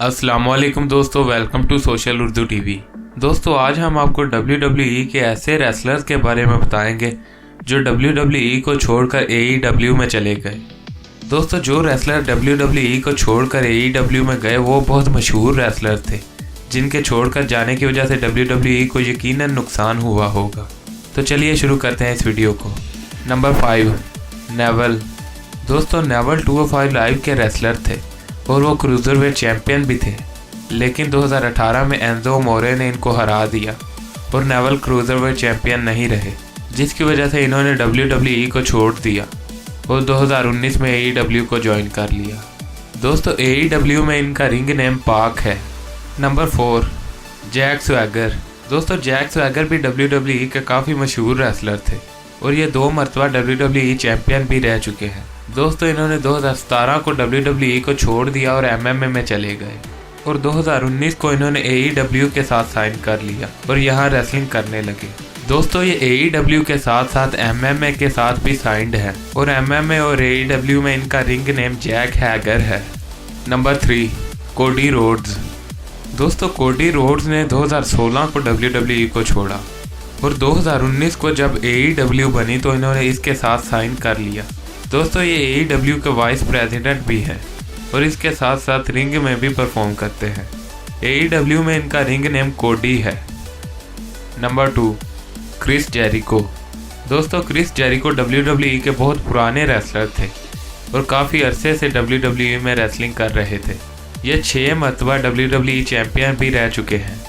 अस्सलामुअलैकुम दोस्तों, welcome to social Urdu TV. दोस्तों आज हम आपको WWE के ऐसे रेसलर्स के बारे में बताएंगे जो WWE को छोड़कर AEW में चले गए। दोस्तों जो रेसलर WWE को छोड़कर AEW में गए वो बहुत मशहूर रेसलर थे जिनके छोड़कर जाने की वजह से WWE को यकीनन नुकसान हुआ होगा। तो चलिए शुरू करते हैं इस वीडियो को। Number 5, naval. दोस्तों नेवल 205 लाइव के रेसलर थे और वो क्रूज़रवेट चैंपियन भी थे, लेकिन 2018 में एंजो मोरे ने इनको हरा दिया और नेवल क्रूज़रवेट चैंपियन नहीं रहे, जिसकी वजह से इन्होंने WWE को छोड़ दिया और 2019 में AEW को ज्वाइन कर लिया। दोस्तों AEW में इनका रिंग नेम पाक है। Number 4, Jack Swagger. दोस्तों जैक स्वैगर भी WWE के काफ़ी मशहूर रेसलर थे और ये 2 मरतबा WWE चैंपियन भी रह चुके हैं। दोस्तों इन्होंने 2017 को WWE को छोड़ दिया और MMA में चले गए और 2019 को इन्होंने AEW के साथ साइन कर लिया और यहाँ रेसलिंग करने लगे। दोस्तों ये AEW के साथ साथ MMA के साथ भी साइंड है और MMA और AEW में इनका रिंग नेम जैक हैगर है। Number 3, Cody Rhodes. दोस्तों कोडी रोड्स ने 2016 को WWE को छोड़ा और 2019 को जब AEW बनी तो इन्होंने इसके साथ साइन कर लिया। दोस्तों ये AEW के वाइस प्रेसिडेंट भी हैं और इसके साथ साथ रिंग में भी परफॉर्म करते हैं। AEW में इनका रिंग नेम कोडी है। Number 2, Chris Jericho. दोस्तों क्रिस जेरिको WWE के बहुत पुराने रेसलर थे और काफ़ी अरसे से WWE में रेसलिंग कर रहे थे। ये 6 मरतबा WWE चैंपियन भी रह चुके हैं।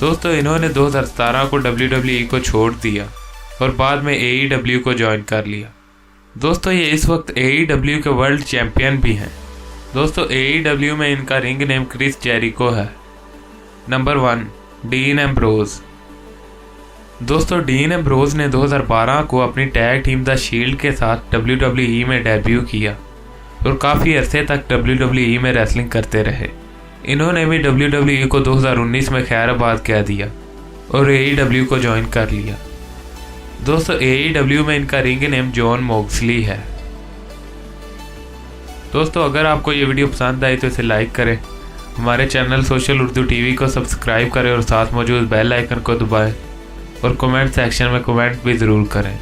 दोस्तों इन्होंने 2017 को WWE को छोड़ दिया और बाद में AEW को ज्वाइन कर लिया। दोस्तों ये इस वक्त AEW के वर्ल्ड चैंपियन भी हैं। दोस्तों AEW में इनका रिंग नेम क्रिस जेरिको है। Number 1, dean Ambrose. दोस्तों डीन एम्ब्रोज ने 2012 को अपनी टैग टीम द शील्ड के साथ WWE में डेब्यू किया और काफ़ी अरसे तक WWE में रेसलिंग करते रहे। इन्होंने भी WWE को 2019 में खैराबाद कह दिया और AEW को ज्वाइन कर लिया। दोस्तों AEW में इनका रिंग नेम जॉन मोक्सली है। दोस्तों अगर आपको ये वीडियो पसंद आई तो इसे लाइक करें, हमारे चैनल सोशल उर्दू टीवी को सब्सक्राइब करें और साथ मौजूद बेल आइकन को दबाएं और कमेंट सेक्शन में कमेंट भी ज़रूर करें।